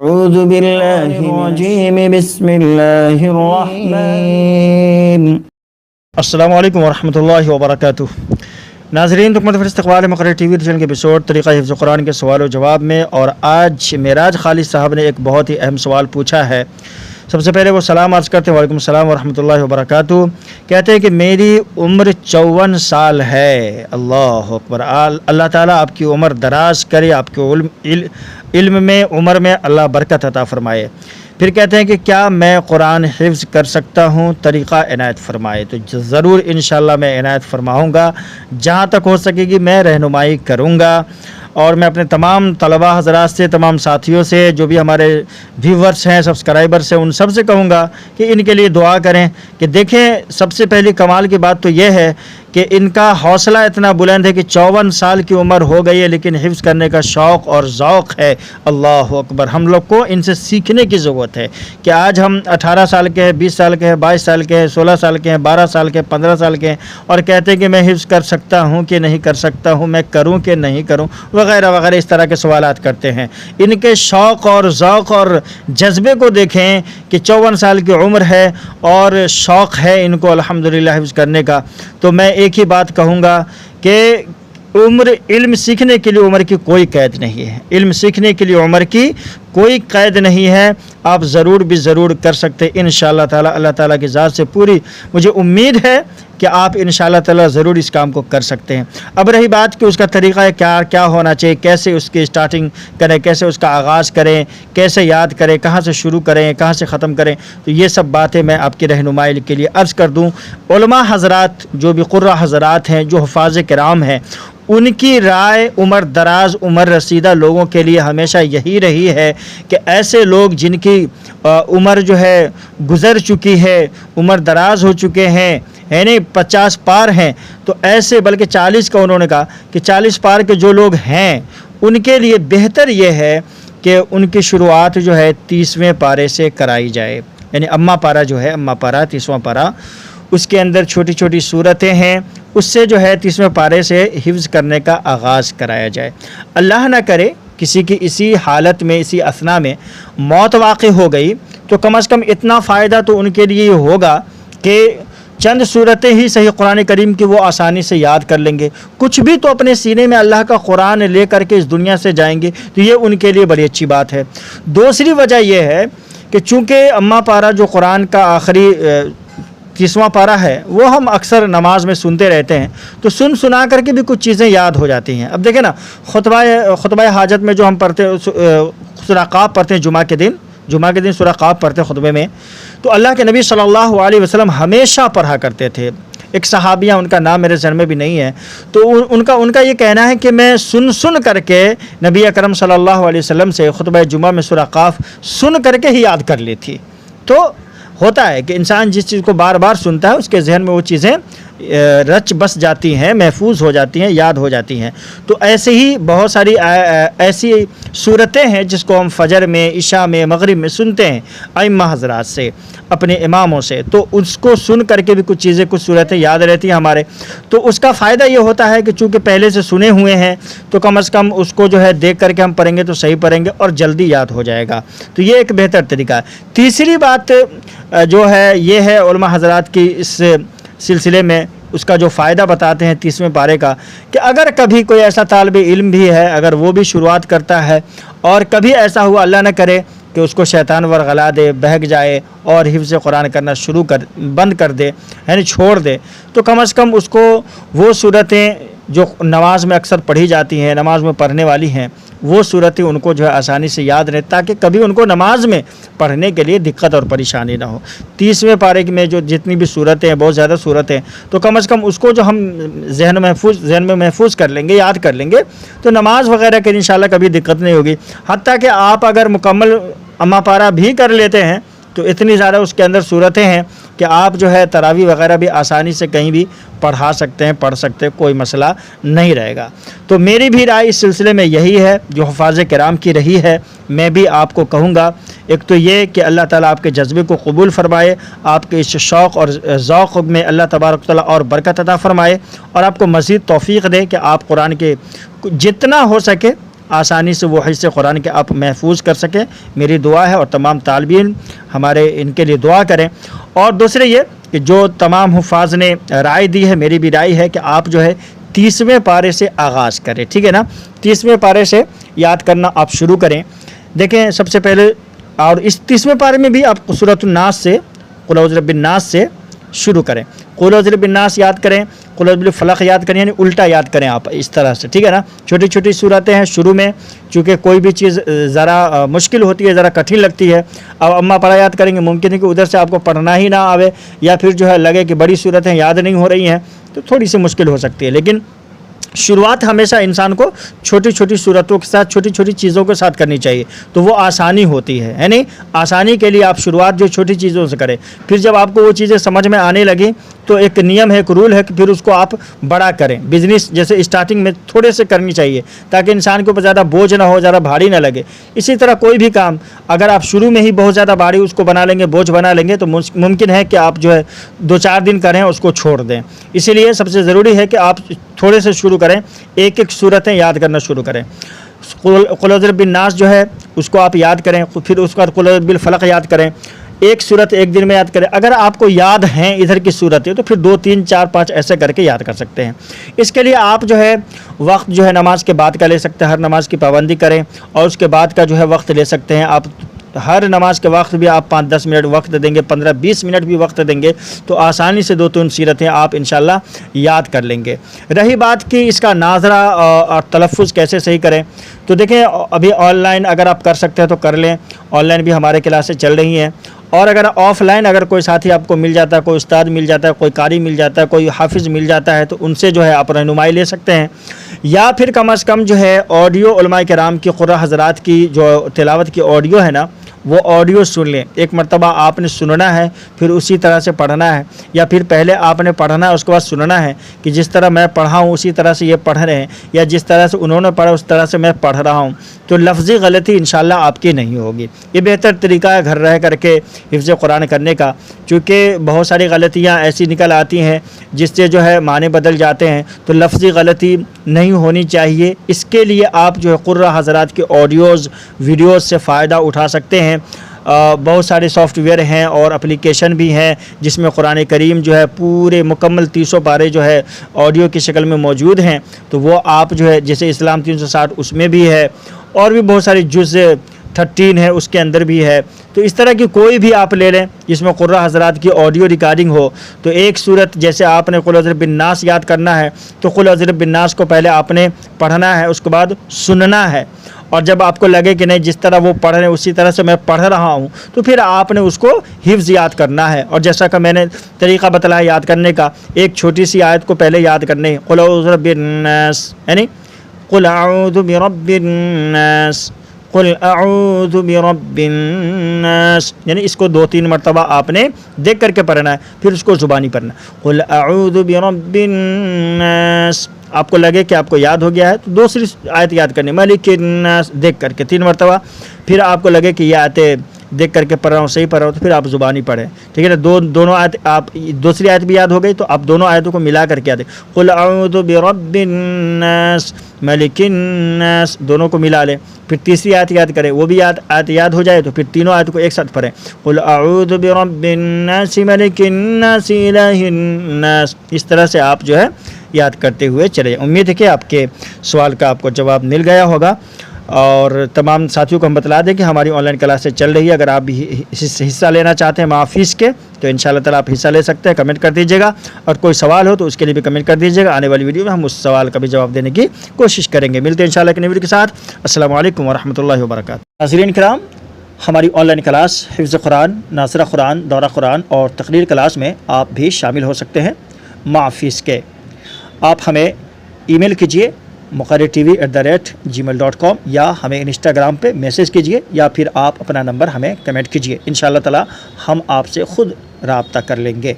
اعوذ باللہ الرجیم بسم اللہ الرحمن. السلام علیکم ورحمۃ اللہ وبرکاتہ. ناظرین، حکمت فر استقبال مقرر ٹی وی چینل کے ایپیسوڈ طریقہ حفظ قرآن کے سوال و جواب میں، اور آج معراج خالد صاحب نے ایک بہت ہی اہم سوال پوچھا ہے. سب سے پہلے وہ سلام عرض کرتے ہیں. وعلیکم السلام ورحمۃ اللہ وبرکاتہ. کہتے ہیں کہ میری عمر 54 سال ہے. اللہ اکبر. اللہ تعالیٰ آپ کی عمر دراز کرے، آپ کے علم میں، عمر میں اللہ برکت عطا فرمائے. پھر کہتے ہیں کہ کیا میں قرآن حفظ کر سکتا ہوں؟ طریقہ عنایت فرمائے. تو ضرور انشاءاللہ میں عنایت فرماؤں گا، جہاں تک ہو سکے گی میں رہنمائی کروں گا. اور میں اپنے تمام طلباء حضرات سے، تمام ساتھیوں سے، جو بھی ہمارے ویورز ہیں، سبسکرائبرز ہیں، ان سب سے کہوں گا کہ ان کے لیے دعا کریں. کہ دیکھیں، سب سے پہلی کمال کی بات تو یہ ہے کہ ان کا حوصلہ اتنا بلند ہے کہ 54 سال کی عمر ہو گئی ہے لیکن حفظ کرنے کا شوق اور ذوق ہے. اللہ اکبر. ہم لوگ کو ان سے سیکھنے کی ضرورت ہے کہ آج ہم 18 سال کے ہیں، 20 سال کے ہیں، 22 سال کے ہیں، 16 سال کے ہیں، 12 سال کے ہیں، 15 سال کے ہیں، اور کہتے ہیں کہ میں حفظ کر سکتا ہوں کہ نہیں کر سکتا ہوں، میں کروں کہ نہیں کروں، وغیرہ وغیرہ اس طرح کے سوالات کرتے ہیں. ان کے شوق اور ذوق اور جذبے کو دیکھیں کہ 54 سال کی عمر ہے اور شوق ہے ان کو الحمدللہ حفظ کرنے کا. تو میں ایک ہی بات کہوں گا کہ علم سیکھنے کے لیے عمر کی کوئی قید نہیں ہے. علم سیکھنے کے لیے عمر کی کوئی قید نہیں ہے. آپ ضرور بھی ضرور کر سکتے انشاءاللہ تعالی. اللہ تعالیٰ کی ذات سے پوری مجھے امید ہے کہ آپ انشاءاللہ تعالی ضرور اس کام کو کر سکتے ہیں. اب رہی بات کہ اس کا طریقہ کیا ہونا چاہیے، کیسے اس کی سٹارٹنگ کریں، کیسے اس کا آغاز کریں، کیسے یاد کریں، کہاں سے شروع کریں، کہاں سے ختم کریں، تو یہ سب باتیں میں آپ کی رہنمائی کے لیے عرض کر دوں. علماء حضرات، جو بھی قرہ حضرات ہیں، جو حفاظ کرام ہیں، ان کی رائے عمر دراز، عمر رسیدہ لوگوں کے لیے ہمیشہ یہی رہی ہے کہ ایسے لوگ جن کی عمر جو ہے گزر چکی ہے، عمر دراز ہو چکے ہیں، یعنی 50 پار ہیں، تو ایسے، بلکہ 40 کا انہوں نے کہا کہ 40 پار کے جو لوگ ہیں ان کے لیے بہتر یہ ہے کہ ان کی شروعات جو ہے 30ویں پارے سے کرائی جائے. یعنی اما پارہ جو ہے، اما پارہ 30واں پارہ، اس کے اندر چھوٹی چھوٹی صورتیں ہیں، اس سے جو ہے 30ویں پارے سے حفظ کرنے کا آغاز کرایا جائے. اللہ نہ کرے کسی کی اسی حالت میں، اسی اثنا میں موت واقع ہو گئی تو کم از کم اتنا فائدہ تو ان کے لیے ہوگا کہ چند صورتیں ہی صحیح قرآن کریم کی وہ آسانی سے یاد کر لیں گے. کچھ بھی تو اپنے سینے میں اللہ کا قرآن لے کر کے اس دنیا سے جائیں گے، تو یہ ان کے لیے بڑی اچھی بات ہے. دوسری وجہ یہ ہے کہ چونکہ اما پارہ جو قرآن کا آخری 30واں پارہ ہے، وہ ہم اکثر نماز میں سنتے رہتے ہیں، تو سنا کر کے بھی کچھ چیزیں یاد ہو جاتی ہیں. اب دیکھیں نا، خطبہ حاجت میں جو ہم پڑھتے سورہ قاف پڑھتے ہیں جمعہ کے دن سورہ قاف پڑھتے ہیں خطبے میں، تو اللہ کے نبی صلی اللہ علیہ وسلم ہمیشہ پڑھا کرتے تھے. ایک صحابیہ، ان کا نام میرے ذہن میں بھی نہیں ہے، تو ان کا یہ کہنا ہے کہ میں سن کر کے نبی اکرم صلی اللہ علیہ وسلم سے خطبہ جمعہ میں سورہ قاف سن کر کے ہی یاد کر لی تھی. تو ہوتا ہے کہ انسان جس چیز کو بار بار سنتا ہے اس کے ذہن میں وہ چیزیں رچ بس جاتی ہیں، محفوظ ہو جاتی ہیں، یاد ہو جاتی ہیں. تو ایسے ہی بہت ساری ایسی صورتیں ہیں جس کو ہم فجر میں، عشاء میں، مغرب میں سنتے ہیں ائمہ حضرات سے، اپنے اماموں سے، تو اس کو سن کر کے بھی کچھ چیزیں، کچھ صورتیں یاد رہتی ہیں ہمارے. تو اس کا فائدہ یہ ہوتا ہے کہ چونکہ پہلے سے سنے ہوئے ہیں تو کم از کم اس کو جو ہے دیکھ کر کے ہم پڑھیں گے تو صحیح پڑھیں گے اور جلدی یاد ہو جائے گا. تو یہ ایک بہتر طریقہ ہے. تیسری بات جو ہے یہ ہے، علماء حضرات کی اس سلسلے میں اس کا جو فائدہ بتاتے ہیں 30ویں پارے کا، کہ اگر کبھی کوئی ایسا طالب علم بھی ہے، اگر وہ بھی شروعات کرتا ہے اور کبھی ایسا ہوا، اللہ نہ کرے کہ اس کو شیطان ورغلا دے، بہک جائے اور حفظ قرآن کرنا بند کر دے، یعنی چھوڑ دے، تو کم از کم اس کو وہ صورتیں جو نماز میں اکثر پڑھی جاتی ہیں، نماز میں پڑھنے والی ہیں، وہ صورتیں ان کو جو ہے آسانی سے یاد رہے، تاکہ کبھی ان کو نماز میں پڑھنے کے لیے دقت اور پریشانی نہ ہو. 30ویں پارے میں جو جتنی بھی صورتیں ہیں، بہت زیادہ صورتیں، تو کم از کم اس کو جو ہم ذہن میں محفوظ کر لیں گے، یاد کر لیں گے، تو نماز وغیرہ کے انشاءاللہ کبھی دقت نہیں ہوگی. حتیٰ کہ آپ اگر مکمل اما پارہ بھی کر لیتے ہیں تو اتنی زیادہ اس کے اندر صورتیں ہیں کہ آپ جو ہے تراویح وغیرہ بھی آسانی سے کہیں بھی پڑھا سکتے ہیں، پڑھ سکتے ہیں، کوئی مسئلہ نہیں رہے گا. تو میری بھی رائے اس سلسلے میں یہی ہے جو حفاظ کرام کی رہی ہے. میں بھی آپ کو کہوں گا، ایک تو یہ کہ اللہ تعالیٰ آپ کے جذبے کو قبول فرمائے، آپ کے اس شوق اور ذوق میں اللہ تبارک تعالیٰ اور برکت عطا فرمائے، اور آپ کو مزید توفیق دے کہ آپ قرآن کے جتنا ہو سکے آسانی سے وہ حصے قرآن کے آپ محفوظ کر سکیں، میری دعا ہے، اور تمام طالب علم ہمارے ان کے لیے دعا کریں۔ اور دوسرے یہ کہ جو تمام حفاظ نے رائے دی ہے، میری بھی رائے ہے کہ آپ جو ہے 30ویں پارے سے آغاز کریں، ٹھیک ہے نا، 30ویں پارے سے یاد کرنا آپ شروع کریں۔ دیکھیں سب سے پہلے، اور اس 30ویں پارے میں بھی آپ سورۃ الناس سے، قل اعوذ برب الناس سے شروع کریں، قل اعوذ برب الناس یاد کریں، قل اعوذ بالفلق یاد کریں، یعنی الٹا یاد کریں آپ اس طرح سے، ٹھیک ہے نا۔ چھوٹی چھوٹی صورتیں ہیں شروع میں، چونکہ کوئی بھی چیز ذرا مشکل ہوتی ہے، ذرا کٹھن لگتی ہے، اب اما پڑھا یاد کریں گے، ممکن ہے کہ ادھر سے آپ کو پڑھنا ہی نہ آوے، یا پھر جو ہے لگے کہ بڑی صورتیں یاد نہیں ہو رہی ہیں، تو تھوڑی سی مشکل ہو سکتی ہے۔ لیکن شروعات ہمیشہ انسان کو چھوٹی چھوٹی صورتوں کے ساتھ، چھوٹی چھوٹی چیزوں کے ساتھ کرنی چاہیے، تو وہ آسانی ہوتی ہے نہیں؟ آسانی کے لیے آپ شروعات جو چھوٹی چیزوں سے کریں، پھر جب آپ کو وہ چیزیں سمجھ میں آنے لگیں تو ایک نیم ہے، ایک رول ہے کہ پھر اس کو آپ بڑا کریں۔ بزنس جیسے اسٹارٹنگ میں تھوڑے سے کرنی چاہیے تاکہ انسان کے اوپر زیادہ بوجھ نہ ہو، زیادہ بھاری نہ لگے۔ اسی طرح کوئی بھی کام اگر آپ شروع میں ہی بہت زیادہ بھاری اس کو بنا لیں گے، بوجھ بنا لیں گے، تو ممکن ہے کہ آپ جو ہے 2-4 دن کریں اس کو چھوڑ دیں۔ اسی لیے سب سے ضروری ہے کہ آپ تھوڑے سے شروع کریں، ایک ایک صورتیں یاد کرنا شروع کریں۔ قل اعوذ برب الناس جو ہے اس کو آپ یاد کریں، پھر اس کے بعد قل اعوذ بالفلق یاد کریں، ایک صورت ایک دن میں یاد کریں۔ اگر آپ کو یاد ہیں ادھر کی صورتیں تو پھر 2 3 4 5 ایسے کر کے یاد کر سکتے ہیں۔ اس کے لیے آپ جو ہے وقت جو ہے نماز کے بعد کا لے سکتے ہیں، ہر نماز کی پابندی کریں، اور اس کے بعد کا جو ہے وقت لے سکتے ہیں آپ۔ ہر نماز کے وقت بھی آپ 5-10 منٹ وقت دیں گے، 15-20 منٹ بھی وقت دیں گے تو آسانی سے 2-3 سیرتیں آپ انشاءاللہ یاد کر لیں گے۔ رہی بات کہ اس کا ناظرہ اور تلفظ کیسے صحیح کریں، تو دیکھیں ابھی آن لائن اگر آپ کر سکتے ہیں تو کر لیں، آن لائن بھی ہمارے کلاسیں چل رہی ہیں، اور اگر آف لائن اگر کوئی ساتھی آپ کو مل جاتا ہے، کوئی استاد مل جاتا ہے، کوئی قاری مل جاتا ہے، کوئی حافظ مل جاتا ہے، تو ان سے جو ہے آپ رہنمائی لے سکتے ہیں، یا پھر کم از کم جو ہے آڈیو علماء کرام کی قرآن حضرات کی جو تلاوت کی آڈیو ہے نا، وہ آڈیو سن لیں۔ ایک مرتبہ آپ نے سننا ہے، پھر اسی طرح سے پڑھنا ہے، یا پھر پہلے آپ نے پڑھنا ہے اس کے بعد سننا ہے کہ جس طرح میں پڑھا ہوں اسی طرح سے یہ پڑھ رہے ہیں، یا جس طرح سے انہوں نے پڑھا اس طرح سے میں پڑھ رہا ہوں، تو لفظی غلطی انشاءاللہ آپ کی نہیں ہوگی۔ یہ بہتر طریقہ ہے گھر رہ کر کے حفظ قرآن کرنے کا، چونکہ بہت ساری غلطیاں ایسی نکل آتی ہیں جس سے جو ہے معنی بدل جاتے ہیں، تو لفظی غلطی نہیں ہونی چاہیے۔ اس کے لیے آپ جو ہے قرآن حضرات کے آڈیوز ویڈیوز سے فائدہ اٹھا سکتے ہیں۔ بہت سارے سافٹ ویئر ہیں اور اپلیکیشن بھی ہیں جس میں قرآن کریم جو ہے پورے مکمل 300 پارے جو ہے آڈیو کی شکل میں موجود ہیں، تو وہ آپ جو ہے جیسے اسلام 360 اس میں بھی ہے، اور بھی بہت ساری جز 13 ہے اس کے اندر بھی ہے، تو اس طرح کی کوئی بھی آپ لے لیں جس میں قرآن حضرات کی آڈیو ریکارڈنگ ہو۔ تو ایک صورت جیسے آپ نے قل اعوذ برب الناس یاد کرنا ہے تو قل اعوذ برب الناس کو پہلے آپ نے پڑھنا ہے، اس کے بعد سننا ہے، اور جب آپ کو لگے کہ نہیں جس طرح وہ پڑھ رہے ہیں اسی طرح سے میں پڑھ رہا ہوں، تو پھر آپ نے اس کو حفظ یاد کرنا ہے۔ اور جیسا کہ میں نے طریقہ بتلایا یاد کرنے کا، ایک چھوٹی سی آیت کو پہلے یاد کرنے، قل اعوذ برب الناس، یعنی قل اعوذ برب الناس، قل اعوذ برب الناس، یعنی اس کو 2-3 مرتبہ آپ نے دیکھ کر کے پڑھنا ہے، پھر اس کو زبانی پڑھنا ہے، قل اعوذ برب الناس۔ آپ کو لگے کہ آپ کو یاد ہو گیا ہے تو دوسری آیت یاد کرنی، مالک الناس، دیکھ کر کے 3 مرتبہ، پھر آپ کو لگے کہ یہ آیتیں دیکھ کر کے پڑھ رہا ہوں، صحیح پڑھ رہا ہوں، تو پھر آپ زبانی پڑھیں، ٹھیک ہے نا۔ دونوں آیت، آپ دوسری آیت بھی یاد ہو گئی تو آپ دونوں آیتوں کو ملا کر کے یاد ہے، قل اعوذ برب الناس ملک الناس، دونوں کو ملا لیں، پھر تیسری آیت یاد کریں، وہ بھی آیت یاد ہو جائے تو پھر تینوں آیتوں کو ایک ساتھ پڑھیں، قل اعوذ برب الناس ملک الناس الہ الناس۔ اس طرح سے آپ جو ہے یاد کرتے ہوئے چلے۔ امید ہے کہ آپ کے سوال کا آپ کو جواب مل گیا ہوگا، اور تمام ساتھیوں کو ہم بتلا دیں کہ ہماری آن لائن کلاسیں چل رہی ہے، اگر آپ بھی حصہ لینا چاہتے ہیں معاف فیس کے تو انشاءاللہ تعالیٰ آپ حصہ لے سکتے ہیں، کمنٹ کر دیجیے گا، اور کوئی سوال ہو تو اس کے لیے بھی کمنٹ کر دیجیے گا، آنے والی ویڈیو میں ہم اس سوال کا بھی جواب دینے کی کوشش کریں گے۔ ملتے ہیں انشاءاللہ ایک نئی ویڈیو کے ساتھ۔ السلام علیکم ورحمۃ اللہ وبرکاتہ۔ ناظرین کرام، ہماری آن لائن کلاس حفظ قرآن، ناظرہ قرآن، دورہ قرآن اور تقریر کلاس میں آپ بھی شامل ہو سکتے ہیں معاف فیس کے۔ آپ ہمیں ای میل کیجیے muqarrirtv@gmail.com، یا ہمیں انسٹاگرام پہ میسیج کیجیے، یا پھر آپ اپنا نمبر ہمیں کمنٹ کیجیے، انشاءاللہ تعالی ہم آپ سے خود رابطہ کر لیں گے۔